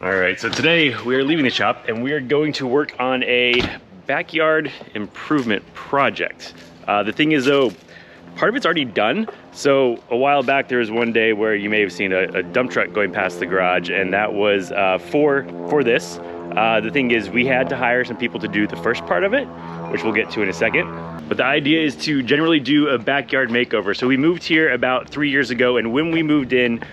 All right, so today we are leaving the shop and we are going to work on a backyard improvement project. The thing is though, part of it's already done. So a while back there was one day where you may have seen a dump truck going past the garage, and that was for this. The thing is, we had to hire some people to do the first part of it, which we'll get to in a second. But the idea is to generally do a backyard makeover. So we moved here about 3 years ago, and when we moved in,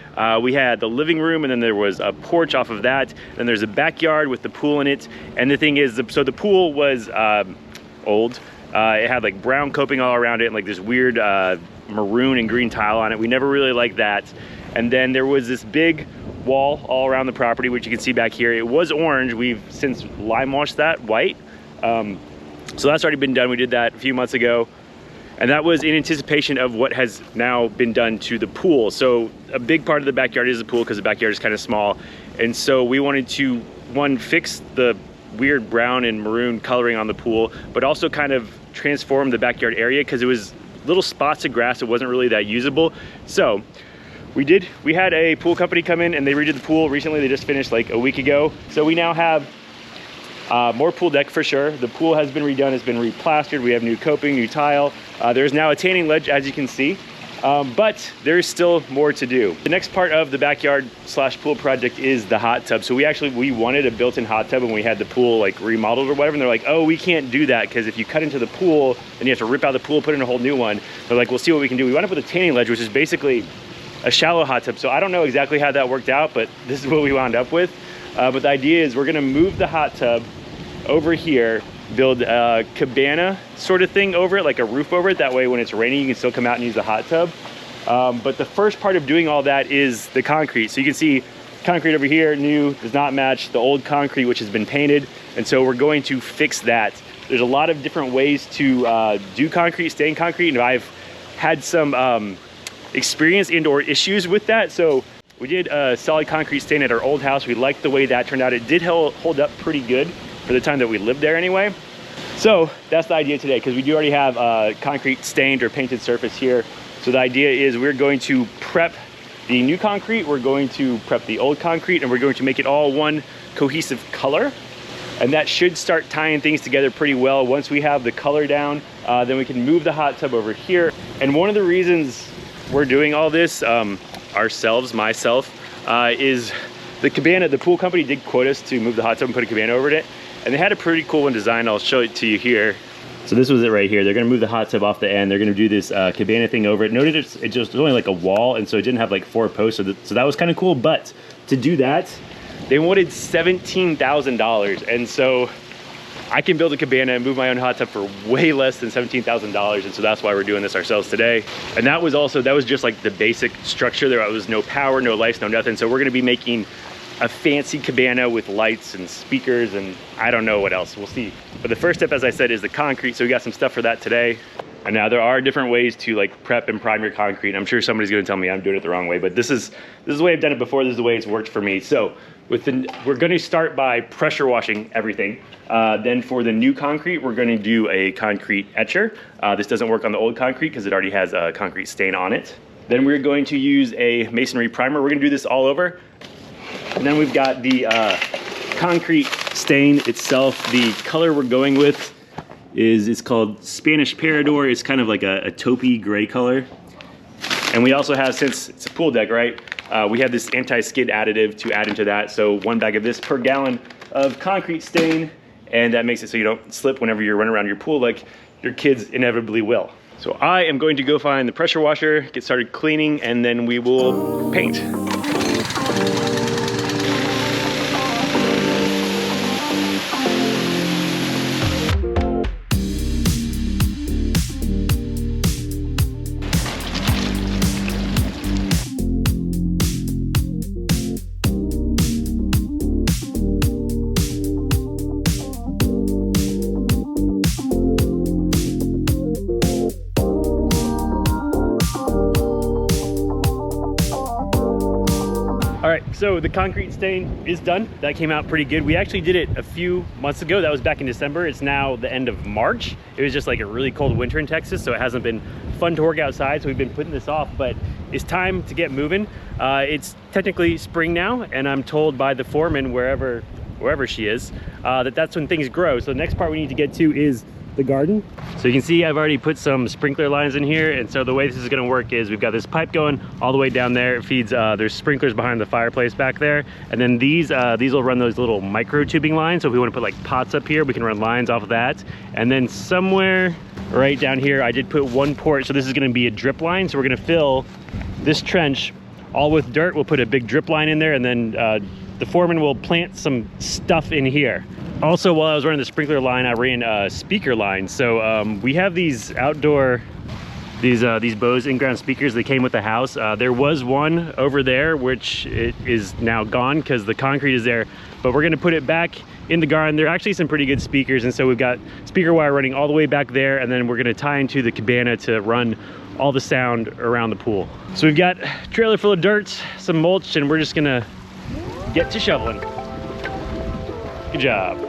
we had the living room, and then there was a porch off of that. Then there's a backyard with the pool in it. And the thing is, so the pool was old. It had like brown coping all around it and like this weird maroon and green tile on it. We never really liked that. And then there was this big wall all around the property, which you can see back here. It was orange. We've since lime washed that white. So that's already been done. We did that a few months ago. And that was in anticipation of what has now been done to the pool. So a big part of the backyard is the pool because the backyard is kind of small. And so we wanted to, one, fix the weird brown and maroon coloring on the pool, but also kind of transform the backyard area because it was little spots of grass. It wasn't really that usable. So we had a pool company come in and they redid the pool recently. They just finished like a week ago. So we now have more pool deck for sure. The pool has been redone, has been replastered. We have new coping, new tile. There's now a tanning ledge, as you can see, but there's still more to do. The next part of the backyard / pool project is the hot tub. So we wanted a built-in hot tub when we had the pool like remodeled or whatever, and they're like, oh, we can't do that because if you cut into the pool, then you have to rip out the pool, put in a whole new one. They're like, we'll see what we can do. We wound up with a tanning ledge, which is basically a shallow hot tub. So I don't know exactly how that worked out, but this is what we wound up with. But the idea is we're gonna move the hot tub over here, build a cabana sort of thing over it, like a roof over it. That way when it's raining, you can still come out and use the hot tub. But the first part of doing all that is the concrete. So you can see concrete over here, new, does not match the old concrete, which has been painted. And so we're going to fix that. There's a lot of different ways to do concrete, stain concrete, and I've had some experience and/or issues with that. So we did a solid concrete stain at our old house. We liked the way that turned out. It did hold up pretty good for the time that we lived there anyway. So that's the idea today, because we do already have a concrete stained or painted surface here. So the idea is we're going to prep the new concrete, we're going to prep the old concrete, and we're going to make it all one cohesive color. And that should start tying things together pretty well. Once we have the color down, then we can move the hot tub over here. And one of the reasons we're doing all this myself, is the cabana. The pool company did quote us to move the hot tub and put a cabana over it. And they had a pretty cool one designed. I'll show it to you here. So this was it right here. They're gonna move the hot tub off the end. They're gonna do this cabana thing over it. Notice it just was only like a wall, and so it didn't have like 4 posts. So that was kind of cool. But to do that, they wanted $17,000. And so I can build a cabana and move my own hot tub for way less than $17,000. And so that's why we're doing this ourselves today. And that was just like the basic structure. There was no power, no lights, no nothing. So we're gonna be making a fancy cabana with lights and speakers and I don't know what else, we'll see. But the first step, as I said, is the concrete. So we got some stuff for that today. And now there are different ways to like prep and prime your concrete. I'm sure somebody's gonna tell me I'm doing it the wrong way, but this is the way I've done it before. This is the way it's worked for me. So we're gonna start by pressure washing everything. Then for the new concrete, we're gonna do a concrete etcher. This doesn't work on the old concrete because it already has a concrete stain on it. Then we're going to use a masonry primer. We're gonna do this all over. And then we've got the concrete stain itself. The color we're going with is called Spanish Parador. It's kind of like a taupey gray color. And we also have, since it's a pool deck, right? We have this anti-skid additive to add into that. So 1 bag of this per gallon of concrete stain. And that makes it so you don't slip whenever you're running around your pool like your kids inevitably will. So I am going to go find the pressure washer, get started cleaning, and then we will paint. All right, so the concrete stain is done. That came out pretty good. We actually did it a few months ago. That was back in December. It's now the end of March. It was just like a really cold winter in Texas, so it hasn't been fun to work outside, so we've been putting this off, but it's time to get moving. It's technically spring now, and I'm told by the foreman, wherever she is, that's when things grow. So the next part we need to get to is the garden. So you can see I've already put some sprinkler lines in here, and so the way this is going to work is we've got this pipe going all the way down there. It feeds, there's sprinklers behind the fireplace back there, and then these will run those little micro tubing lines. So if we want to put like pots up here, we can run lines off of that. And then somewhere right down here I did put one port, so this is going to be a drip line. So we're going to fill this trench all with dirt. We'll put a big drip line in there, and then the foreman will plant some stuff in here. Also, while I was running the sprinkler line, I ran a speaker line. So we have these outdoor, these Bose in-ground speakers that came with the house. There was one over there, which it is now gone because the concrete is there, but we're gonna put it back in the garden. They're actually some pretty good speakers, and so we've got speaker wire running all the way back there, and then we're gonna tie into the cabana to run all the sound around the pool. So we've got a trailer full of dirt, some mulch, and we're just gonna get to shoveling. Good job.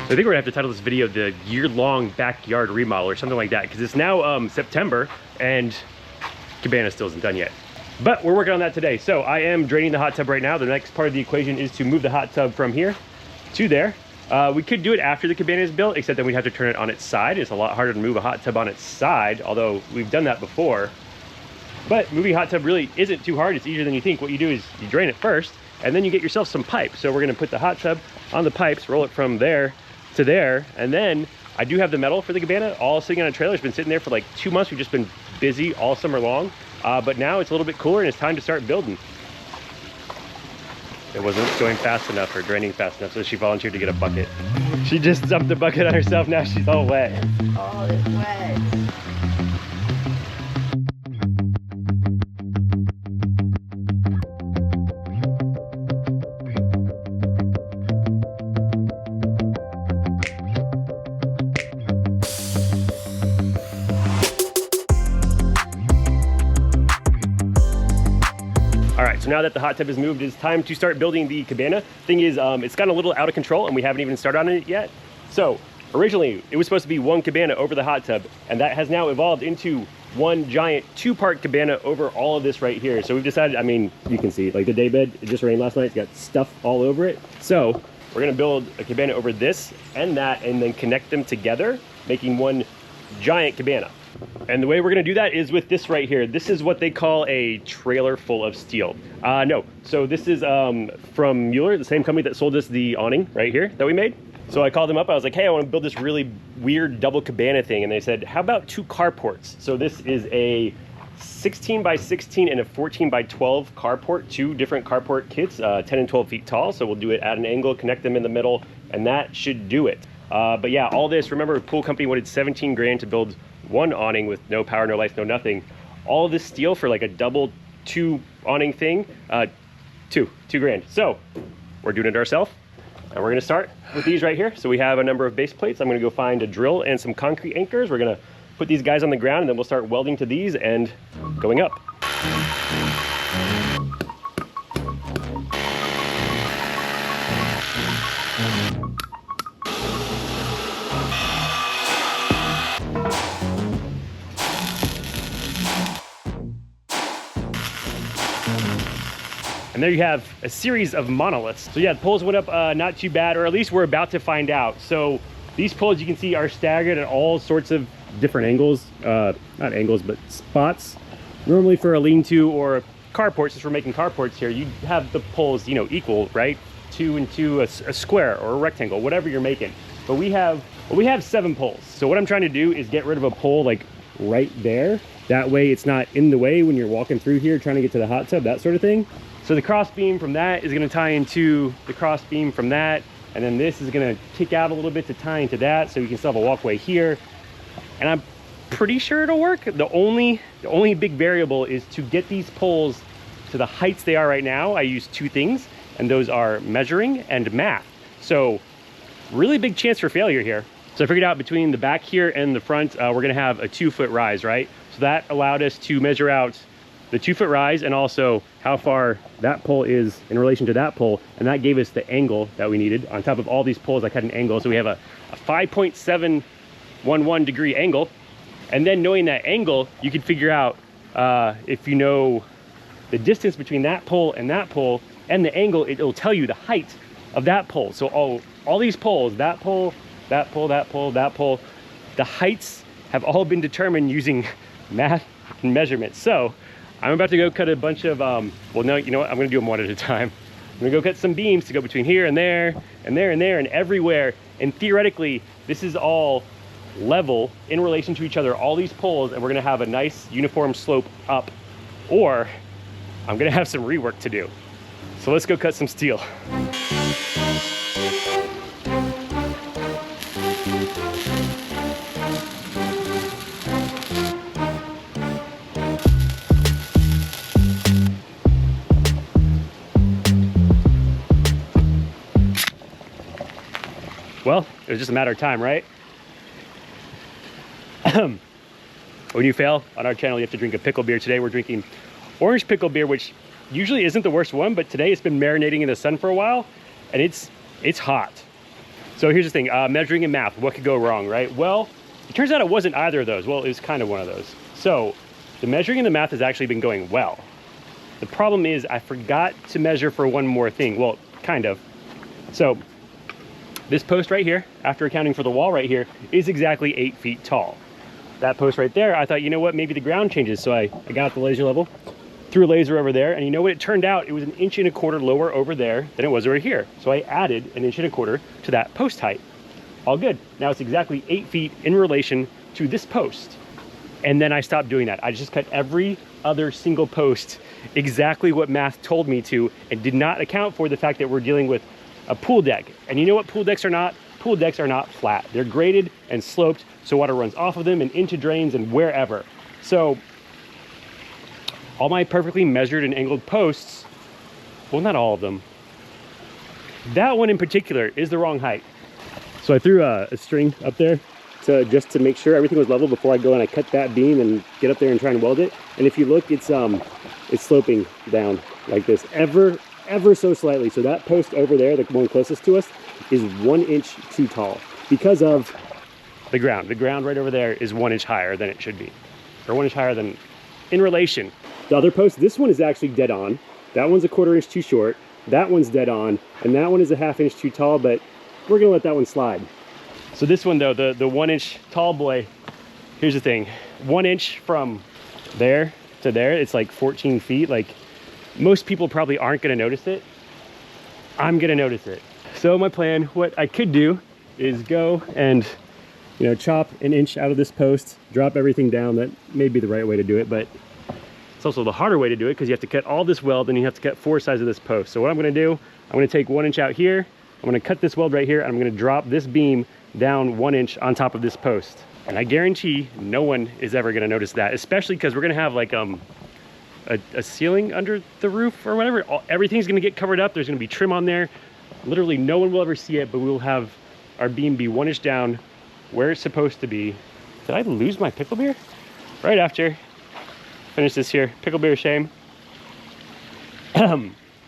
I think we're gonna have to title this video the year-long backyard remodel or something like that, because it's now September and cabana still isn't done yet. But we're working on that today. So I am draining the hot tub right now. The next part of the equation is to move the hot tub from here to there. We could do it after the cabana is built, except that we'd have to turn it on its side. It's a lot harder to move a hot tub on its side, although we've done that before. But moving a hot tub really isn't too hard. It's easier than you think. What you do is you drain it first, and then you get yourself some pipe. So we're gonna put the hot tub on the pipes, roll it from there to there, and then I do have the metal for the cabana all sitting on a trailer. It's been sitting there for like 2 months. We've just been busy all summer long, but now it's a little bit cooler and it's time to start building. It wasn't going fast enough or draining fast enough, so she volunteered to get a bucket. She just dumped the bucket on herself. Now she's all wet. Oh, it's wet. All right, so now that the hot tub is moved, it's time to start building the cabana. Thing is, it's gotten a little out of control and we haven't even started on it yet. So originally it was supposed to be one cabana over the hot tub, and that has now evolved into one giant 2-part cabana over all of this right here. So we've decided, I mean, you can see like the daybed, it just rained last night. It's got stuff all over it. So we're gonna build a cabana over this and that, and then connect them together, making one giant cabana. And the way we're gonna do that is with this right here. This is what they call a trailer full of steel. No, so this is from Mueller, the same company that sold us the awning right here that we made. So I called them up, I was like, hey, I wanna build this really weird double cabana thing. And they said, how about 2 carports? So this is a 16 by 16 and a 14 by 12 carport, 2 different carport kits, 10 and 12 feet tall. So we'll do it at an angle, connect them in the middle, and that should do it. But yeah, all this, remember, pool company wanted 17 grand to build one awning with no power, no lights, no nothing. All of this steel for like a double 2 awning thing, two grand. So we're doing it ourselves, and we're gonna start with these right here. So we have a number of base plates. I'm gonna go find a drill and some concrete anchors. We're gonna put these guys on the ground, and then we'll start welding to these and going up. And there you have a series of monoliths. So yeah, the poles went up not too bad, or at least we're about to find out. So these poles, you can see, are staggered at all sorts of different angles, not angles, but spots. Normally for a lean-to or carport, since we're making carports here, you have the poles, you know, equal, right? 2 and 2, a square or a rectangle, whatever you're making. But we have 7 poles. So what I'm trying to do is get rid of a pole like right there. That way it's not in the way when you're walking through here trying to get to the hot tub, that sort of thing. So the cross beam from that is going to tie into the cross beam from that, and then this is going to kick out a little bit to tie into that, so you can still have a walkway here. And I'm pretty sure it'll work. The only big variable is to get these poles to the heights they are right now, I use two things, and those are measuring and math. So really big chance for failure here. So I figured out between the back here and the front, we're gonna have a 2-foot rise, right? So that allowed us to measure out the 2-foot rise and also how far that pole is in relation to that pole. And that gave us the angle that we needed. On top of all these poles, I cut an angle. So we have a 5.711 degree angle. And then knowing that angle, you can figure out if you know the distance between that pole and the angle, it'll tell you the height of that pole. So all these poles, that pole, that pole, that pole, that pole, the heights have all been determined using math and measurements. So I'm about to go cut a bunch of, well, no, you know what? I'm gonna do them one at a time. I'm gonna go cut some beams to go between here and there, and there and there, and everywhere. And theoretically, this is all level in relation to each other, all these poles, and we're gonna have a nice uniform slope up, or I'm gonna have some rework to do. So let's go cut some steel. Well, it was just a matter of time, right? When you fail on our channel, you have to drink a pickle beer. Today we're drinking orange pickle beer, which usually isn't the worst one, but today it's been marinating in the sun for a while, and it's hot. So here's the thing, measuring and math, what could go wrong, right? Well, it turns out it wasn't either of those. Well, it was kind of one of those. So the measuring and the math has actually been going well. The problem is I forgot to measure for one more thing. Well, kind of. So this post right here, after accounting for the wall right here, is exactly 8 feet tall. That post right there, I thought, you know what, maybe the ground changes. So I got out the laser level, threw a laser over there, and you know what, it turned out it was 1.25 inches lower over there than it was over here. So I added 1.25 inches to that post height. All good. Now it's exactly 8 feet in relation to this post. And then I stopped doing that. I just cut every other single post exactly what math told me to, and did not account for the fact that we're dealing with a pool deck. And you know what pool decks are not? Pool decks are not flat. They're graded and sloped, so water runs off of them and into drains and wherever. So all my perfectly measured and angled posts, well, not all of them, that one in particular is the wrong height. So I threw a string up there just to make sure everything was level before I go and I cut that beam and get up there and try and weld it. And if you look, it's sloping down like this ever so slightly. So that post over there, the one closest to us, is 1 inch too tall because of the ground. The ground right over there is 1 inch higher than it should be, or 1 inch higher than in relation. The other post, this one is actually dead on. That one's 1/4 inch too short. That one's dead on, and that one is 1/2 inch too tall, but we're gonna let that one slide. So this one though, the 1 inch tall boy, here's the thing, 1 inch from there to there, it's like 14 feet. Like, most people probably aren't gonna notice it. I'm gonna notice it. So my plan, what I could do is go and, you know, chop 1 inch out of this post, drop everything down. That may be the right way to do it, but it's also the harder way to do it because you have to cut all this weld and you have to cut 4 sides of this post. So what I'm gonna do, I'm gonna take 1 inch out here, I'm gonna cut this weld right here, and I'm gonna drop this beam down 1 inch on top of this post. And I guarantee no one is ever gonna notice that, especially because we're gonna have like a ceiling under the roof or whatever. Everything's gonna get covered up. There's gonna be trim on there. Literally no one will ever see it, but we'll have our beam be 1 inch down where it's supposed to be. Did I lose my pickle beer? Right after, finish this here, pickle beer shame.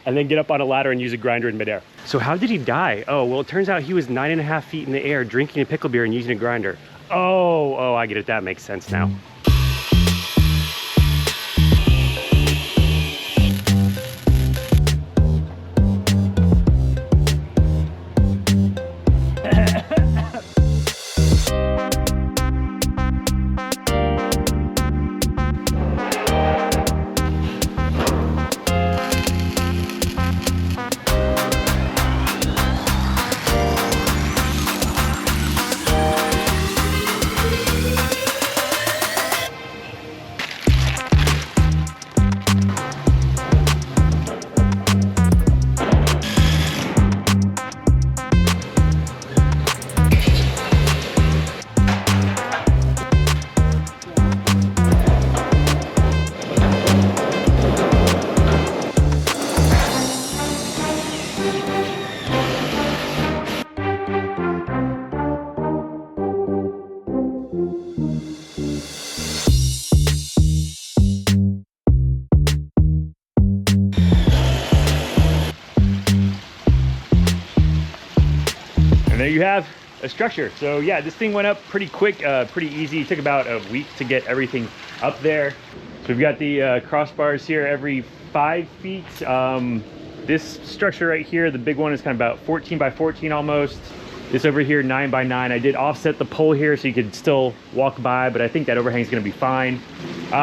And then get up on a ladder and use a grinder in midair. So how did he die? Oh, well, it turns out he was 9.5 feet in the air drinking a pickle beer and using a grinder. Oh, I get it, that makes sense now. there you have a structure. So yeah, this thing went up pretty quick, pretty easy. It took about a week to get everything up there. So we've got the crossbars here every 5 feet. This structure right here, the big one, is kind of about 14 by 14 almost. This over here, 9 by 9. I did offset the pole here so you could still walk by, but I think that overhang is gonna be fine.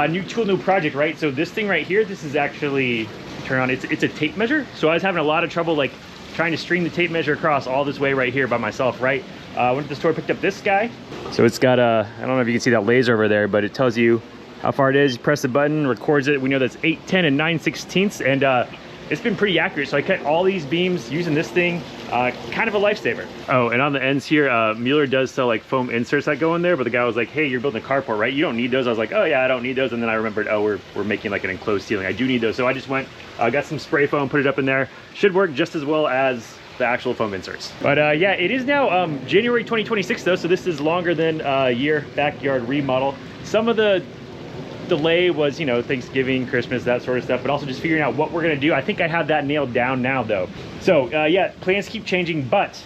New tool, new project, right? So this thing right here, this is actually, turn on, it's a tape measure. So I was having a lot of trouble like trying to string the tape measure across all this way right here by myself, right? Went to the store, picked up this guy. So it's got a, I don't know if you can see that laser over there, but it tells you how far it is. You press the button, records it. We know that's 8, 10, and 9/16, and it's been pretty accurate. So I cut all these beams using this thing, kind of a lifesaver. Oh, and on the ends here, Mueller does sell like foam inserts that go in there, but the guy was like, hey, you're building a carport, right? You don't need those. I was like, oh yeah, I don't need those. And then I remembered, oh, we're making like an enclosed ceiling. I do need those. So I just went, got some spray foam, put it up in there. Should work just as well as the actual foam inserts. But yeah, it is now January 2026 though, so this is longer than a year backyard remodel. Some of the delay was, you know, Thanksgiving, Christmas, that sort of stuff, but also just figuring out what we're gonna do. I think I have that nailed down now though. So yeah, plans keep changing, but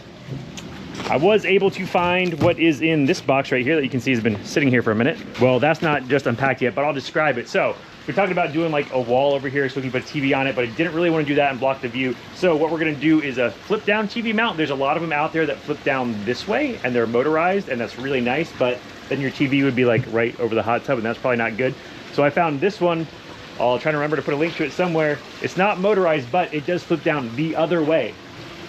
I was able to find what is in this box right here that you can see has been sitting here for a minute. Well, that's not just unpacked yet, but I'll describe it. So we're talking about doing like a wall over here so we can put a TV on it, but I didn't really want to do that and block the view. So what we're gonna do is a flip down TV mount. There's a lot of them out there that flip down this way and they're motorized, and that's really nice, but then your TV would be like right over the hot tub, and that's probably not good. So I found this one. I'll try to remember to put a link to it somewhere. It's not motorized, but it does flip down the other way.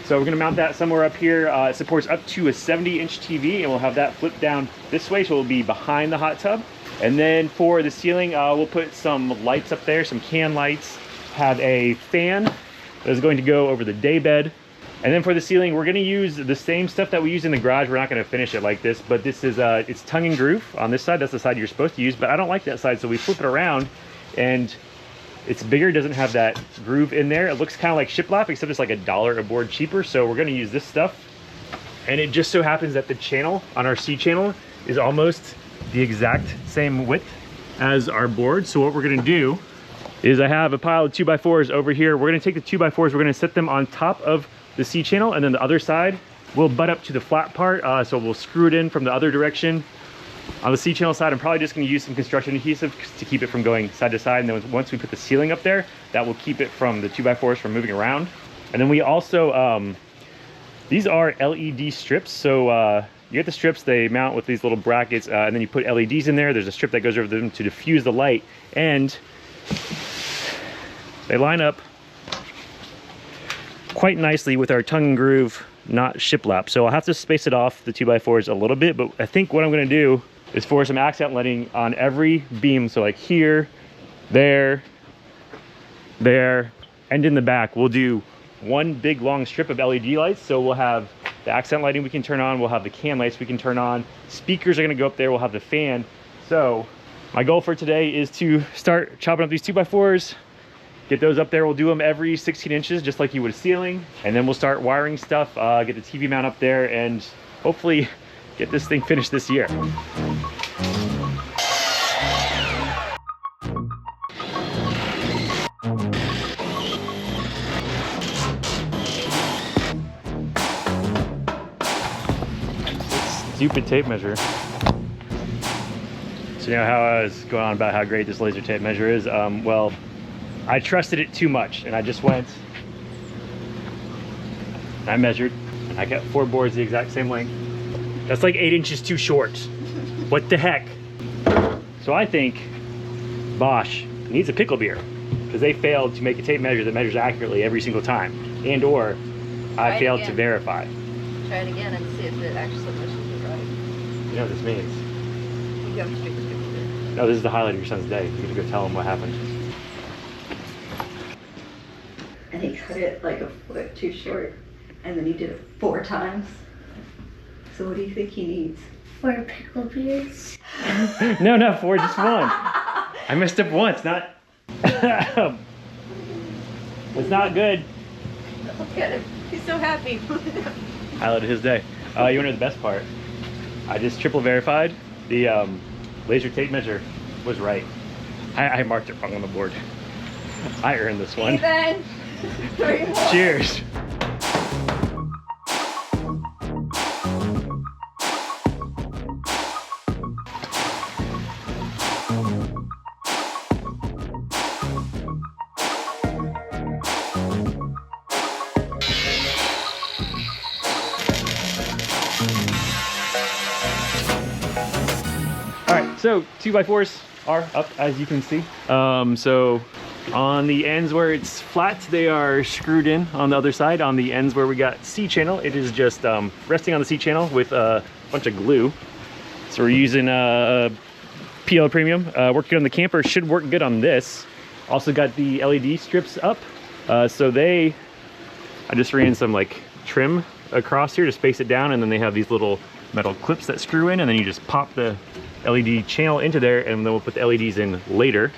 So we're gonna mount that somewhere up here. It supports up to a 70-inch TV, and we'll have that flip down this way, so it'll be behind the hot tub. And then for the ceiling, we'll put some lights up there, some can lights, have a fan that is going to go over the daybed. And then for the ceiling, we're gonna use the same stuff that we use in the garage. We're not gonna finish it like this, but this is, it's tongue and groove on this side. That's the side you're supposed to use, but I don't like that side, so we flip it around, and it's bigger, doesn't have that groove in there. It looks kind of like shiplap, except it's like $1 a board cheaper. So we're gonna use this stuff. And it just so happens that the channel on our C channel is almost the exact same width as our board. So what we're gonna do is I have a pile of 2x4s over here. We're gonna take the 2x4s, we're gonna set them on top of the C channel, and then the other side will butt up to the flat part. So we'll screw it in from the other direction. On the C channel side, I'm probably just gonna use some construction adhesive to keep it from going side to side. And then once we put the ceiling up there, that will keep it from the 2x4s from moving around. And then we also, these are LED strips. So you get the strips, they mount with these little brackets, and then you put LEDs in there. There's a strip that goes over them to diffuse the light, and they line up quite nicely with our tongue and groove, not shiplap. So I'll have to space it off the 2x4s a little bit, but I think what I'm gonna do is for some accent lighting on every beam. So like here, there, and in the back, we'll do one big long strip of LED lights. So we'll have the accent lighting we can turn on, we'll have the can lights we can turn on, speakers are gonna go up there, we'll have the fan. So my goal for today is to start chopping up these 2x4s, get those up there. We'll do them every 16 inches, just like you would a ceiling. And then we'll start wiring stuff, get the TV mount up there, and hopefully get this thing finished this year. Stupid tape measure. So you know how I was going on about how great this laser tape measure is? Well, I trusted it too much, and I just went, I measured, I got 4 boards the exact same length. That's like 8 inches too short. What the heck? So I think Bosch needs a pickle beer, because they failed to make a tape measure that measures accurately every single time, and or I failed to verify. Try it again and see if it actually measures it right. You know what this means? You have to make the pickle beer. No, this is the highlight of your son's day. You need to go tell him what happened. And he cut it like a foot too short, and then he did it 4 times. So what do you think he needs? 4 pickle beers? No, not 4, just 1. I messed up once, not... It's not good. Look at him. He's so happy. Highlight of his day. You want to know the best part? I just triple verified. The laser tape measure was right. I marked it wrong on the board. I earned this one. Ethan! 3 more. Cheers. So 2x4s are up, as you can see. So on the ends where it's flat, they are screwed in. On the other side, on the ends where we got C-channel, it is just resting on the C-channel with a bunch of glue. So we're using PL Premium. Working on the camper, should work good on this. Also got the LED strips up. So I just ran some like trim across here to space it down, and then they have these little metal clips that screw in, and then you just pop the LED channel into there, and then we'll put the LEDs in later.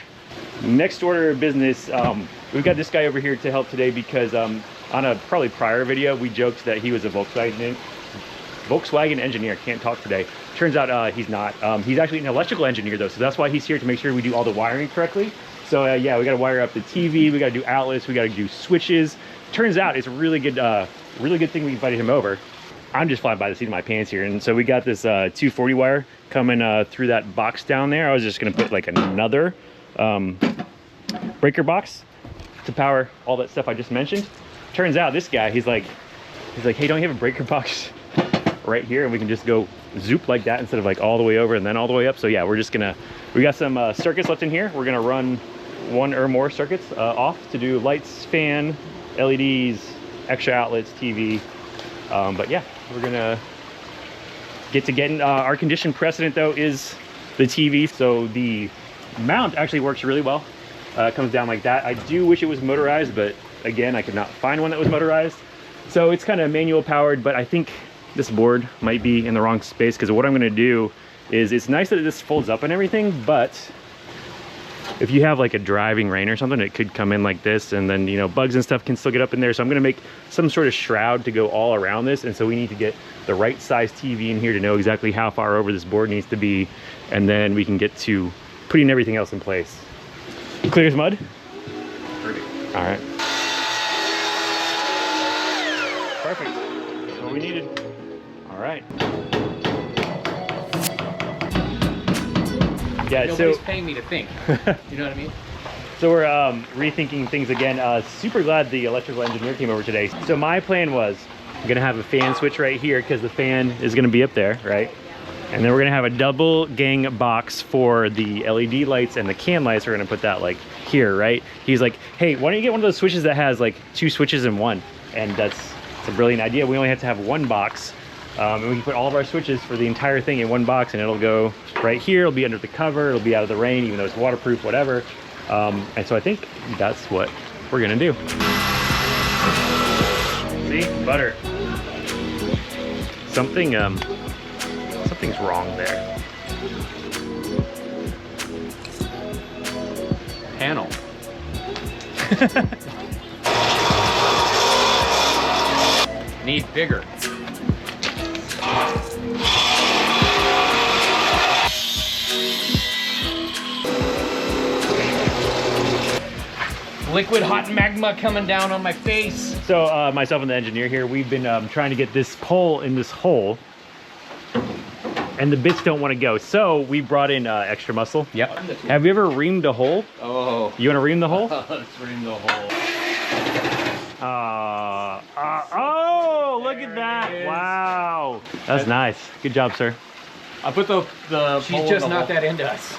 Next order of business, we've got this guy over here to help today because on a probably prior video, we joked that he was a Volkswagen engineer. Can't talk today. Turns out he's not. He's actually an electrical engineer though, so that's why he's here, to make sure we do all the wiring correctly. So yeah, we got to wire up the TV, we got to do outlets, we got to do switches. Turns out it's a really good thing we invited him over. I'm just flying by the seat of my pants here, and so we got this 240 wire coming through that box down there. I was just gonna put like another breaker box to power all that stuff I just mentioned. Turns out this guy, he's like, hey, don't you have a breaker box right here, and we can just go zoop like that instead of like all the way over and then all the way up. So yeah, we got some circuits left in here. We're gonna run one or more circuits off to do lights, fan, LEDs, extra outlets, TV. But yeah, we're gonna get to getting our condition precedent though is the TV. So the mount actually works really well. It comes down like that. I do wish it was motorized, but again, I could not find one that was motorized. So it's kind of manual powered, but I think this board might be in the wrong space, because what I'm gonna do is, it's nice that this folds up and everything, but if you have like a driving rain or something, it could come in like this, and then, you know, bugs and stuff can still get up in there. So I'm gonna make some sort of shroud to go all around this, and so we need to get the right size TV in here to know exactly how far over this board needs to be, and then we can get to putting everything else in place. Clear as mud? Perfect. All right. Perfect. That's what we needed. All right. Yeah, Nobody's paying me to think. You know what I mean? So we're rethinking things again. Super glad the electrical engineer came over today. So my plan was, I'm gonna have a fan switch right here because the fan is gonna be up there, right? And then we're gonna have a double gang box for the LED lights and the can lights. We're gonna put that like here, right? He's like, hey, why don't you get one of those switches that has like 2 switches in one? And it's a brilliant idea. We only have to have one box. And we can put all of our switches for the entire thing in one box, and it'll go right here. It'll be under the cover. It'll be out of the rain, even though it's waterproof, whatever. And so I think that's what we're gonna do. See, butter. Something's wrong there. Panel. Need bigger. Liquid hot magma coming down on my face. So myself and the engineer here, we've been trying to get this pole in this hole, and the bits don't want to go. So we brought in extra muscle. Yep. Have you ever reamed a hole? Oh. You want to ream the hole? Let's ream the hole. Oh, look at that. Wow. That's nice. Good job, sir. I put the She's just not that into us.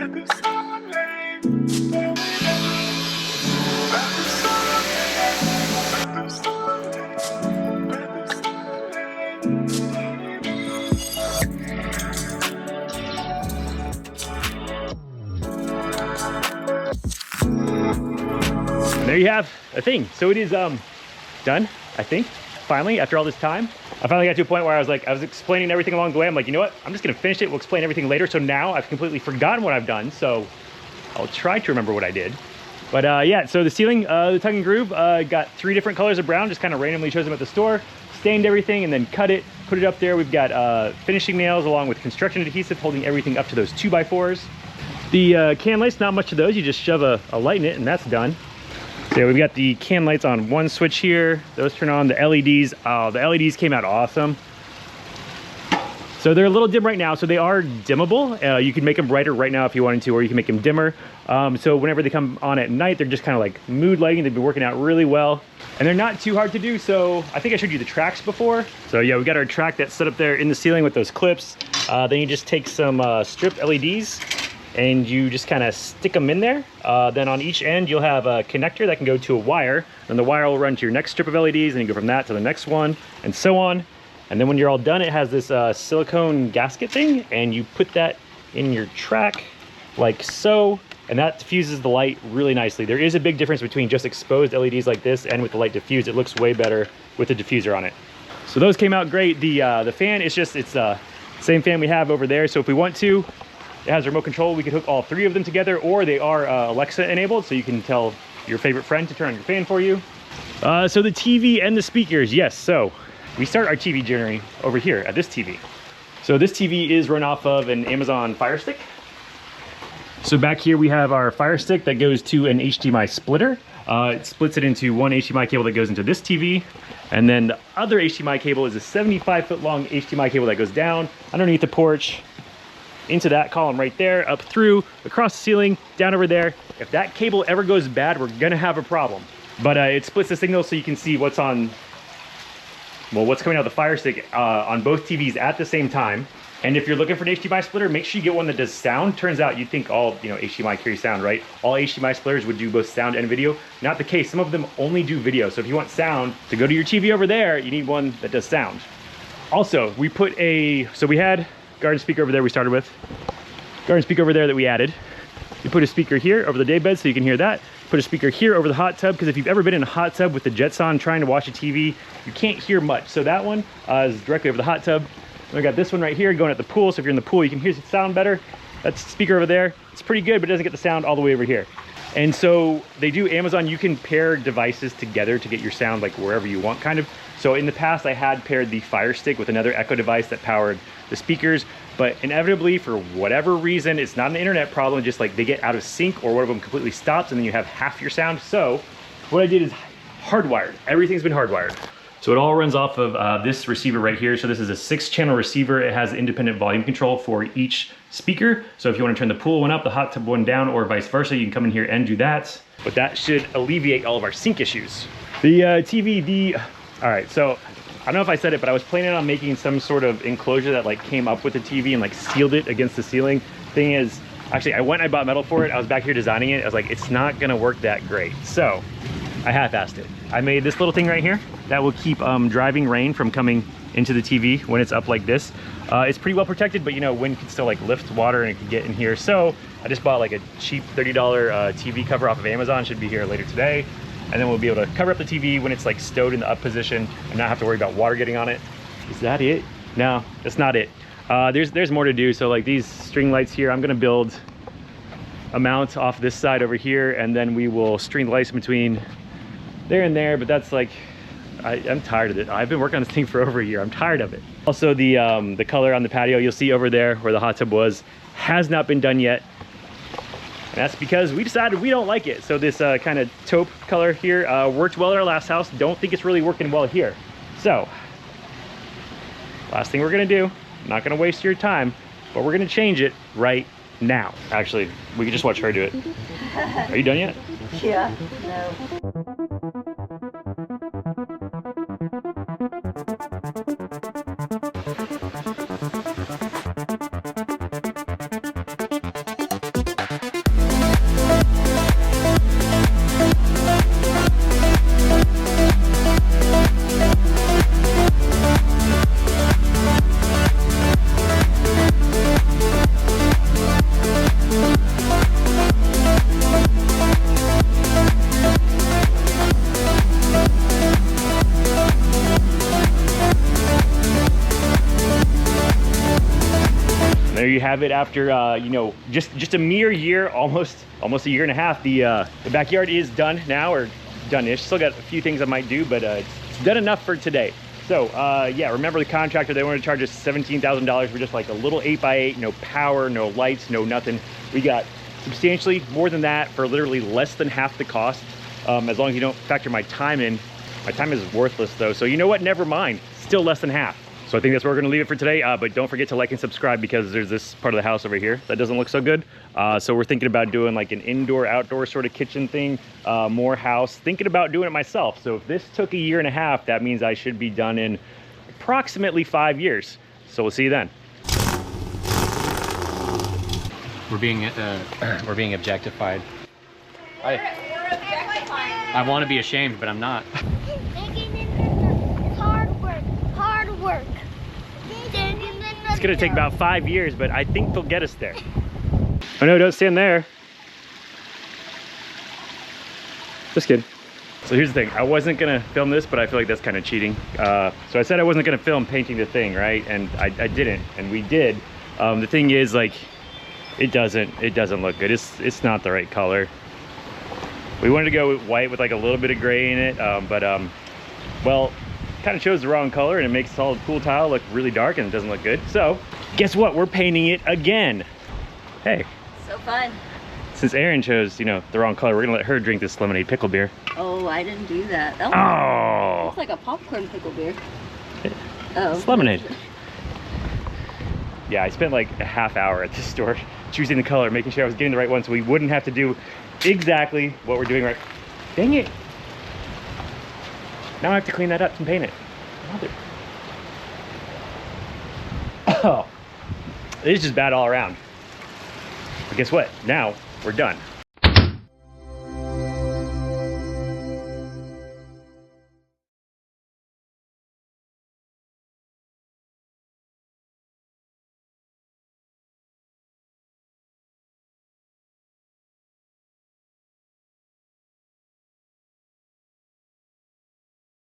There you have a thing. So it is done, I think. Finally, after all this time, I finally got to a point where I was explaining everything along the way. I'm like, you know what? I'm just gonna finish it. We'll explain everything later. So now I've completely forgotten what I've done. So I'll try to remember what I did. But yeah, so the ceiling, the tongue and groove, got 3 different colors of brown, just kind of randomly chose them at the store, stained everything and then cut it, put it up there. We've got finishing nails along with construction adhesive holding everything up to those 2x4s. The can lights, not much of those. You just shove a light in it and that's done. So yeah, we've got the can lights on one switch here. Those turn on. The LEDs, oh, the LEDs came out awesome. So they're a little dim right now, so they are dimmable. You can make them brighter right now if you wanted to, or you can make them dimmer. So whenever they come on at night, they're just kind of like mood lighting. They've been working out really well. And they're not too hard to do, so I think I showed you the tracks before. So yeah, we got our track that's set up there in the ceiling with those clips. Then you just take some strip LEDs, and you just kind of stick them in there. Then on each end, you'll have a connector that can go to a wire, and the wire will run to your next strip of LEDs, and you go from that to the next one, and so on. And then when you're all done, it has this silicone gasket thing, and you put that in your track like so, and that diffuses the light really nicely. There is a big difference between just exposed LEDs like this and with the light diffused. It looks way better with the diffuser on it. So those came out great. The fan is just, it's the same fan we have over there. So if we want to, it has remote control. We could hook all 3 of them together, or they are Alexa enabled, so you can tell your favorite friend to turn on your fan for you. So the TV and the speakers, yes. So we start our TV journey over here at this TV. So this TV is run off of an Amazon Fire Stick. So back here we have our Fire Stick that goes to an HDMI splitter. It splits it into one HDMI cable that goes into this TV. And then the other HDMI cable is a 75-foot long HDMI cable that goes down underneath the porch, into that column right there, up through, across the ceiling, down over there. If that cable ever goes bad, we're gonna have a problem. But it splits the signal so you can see what's on, well, what's coming out of the Fire Stick on both TVs at the same time. And if you're looking for an HDMI splitter, make sure you get one that does sound. Turns out you'd think all, HDMI carries sound, right? All HDMI splitters would do both sound and video. Not the case. Some of them only do video. So if you want sound to go to your TV over there, you need one that does sound. Also, we put so we had garden speaker over there we started with. Garden speaker over there that we added. We put a speaker here over the daybed so you can hear that. Put a speaker here over the hot tub, because if you've ever been in a hot tub with the jets on trying to watch a TV, you can't hear much. So that one is directly over the hot tub. And we got this one right here going at the pool. So if you're in the pool, you can hear the sound better. That's the speaker over there. It's pretty good, but it doesn't get the sound all the way over here. And so they do Amazon, you can pair devices together to get your sound like wherever you want, kind of. So in the past, I had paired the Fire Stick with another Echo device that powered the speakers, but inevitably, for whatever reason, it's not an internet problem, just like they get out of sync or one of them completely stops and then you have half your sound. So what I did is hardwired. Everything's been hardwired. So it all runs off of this receiver right here. So this is a 6-channel receiver. It has independent volume control for each speaker. So if you want to turn the pool one up, the hot tub one down, or vice versa, you can come in here and do that. But that should alleviate all of our sync issues. The TV, all right, so I don't know if I said it, but I was planning on making some sort of enclosure that like came up with the TV and like sealed it against the ceiling. Thing is, actually I went and I bought metal for it. I was back here designing it. I was like, it's not gonna work that great. So I half-assed it. I made this little thing right here that will keep driving rain from coming into the TV when it's up like this. It's pretty well protected, but wind can still like lift water and it can get in here. So I just bought like a cheap $30 TV cover off of Amazon. Should be here later today. And then we'll be able to cover up the TV when it's like stowed in the up position and not have to worry about water getting on it. Is that it? No, that's not it. There's more to do. So like these string lights here, I'm gonna build a mount off this side over here, and then we will string the lights in between there and there. But that's like, I'm tired of it. I've been working on this thing for over a year. I'm tired of it. Also the color on the patio, you'll see over there where the hot tub was, has not been done yet. And that's because we decided we don't like it. So this kind of taupe color here worked well at our last house. Don't think it's really working well here. So last thing we're gonna do, I'm not gonna waste your time, but we're gonna change it right now. Actually, we can just watch her do it. Are you done yet? Yeah, no. have it after, you know, just a mere year, almost a year and a half. The backyard is done now, or done-ish. Still got a few things I might do, but it's done enough for today. So yeah, remember the contractor, they wanted to charge us $17,000 for just like a little 8x8, no power, no lights, no nothing. We got substantially more than that for literally less than half the cost. As long as you don't factor my time in. My time is worthless though, so you know what, never mind, still less than half. So I think that's where we're gonna leave it for today, but don't forget to like and subscribe because there's this part of the house over here that doesn't look so good. So we're thinking about doing like an indoor, outdoor sort of kitchen thing, more house, thinking about doing it myself. So if this took a year and a half, that means I should be done in approximately 5 years. So we'll see you then. We're being objectified. I want to be ashamed, but I'm not. Hard work. It's gonna take about 5 years, but I think they'll get us there. Oh no, don't stand there. Just kidding. So here's the thing, I wasn't gonna film this, but I feel like that's kind of cheating. So I said I wasn't gonna film painting the thing, right? And I didn't, and we did. The thing is, like, it doesn't look good. It's not the right color. We wanted to go with white with like a little bit of gray in it, well, kind of chose the wrong color, and it makes solid pool tile look really dark, and it doesn't look good. So guess what, we're painting it again. Hey, So fun. since Erin chose, you know, the wrong color, we're gonna let her drink this lemonade pickle beer. Oh, I didn't do that. That Oh, looks like a popcorn pickle beer. Oh. it's lemonade. Yeah, I spent like a half hour at the store choosing the color, making sure I was getting the right one so we wouldn't have to do exactly what we're doing right. Dang it. Now I have to clean that up and paint it. Mother. Oh, it's just bad all around. But guess what? Now we're done.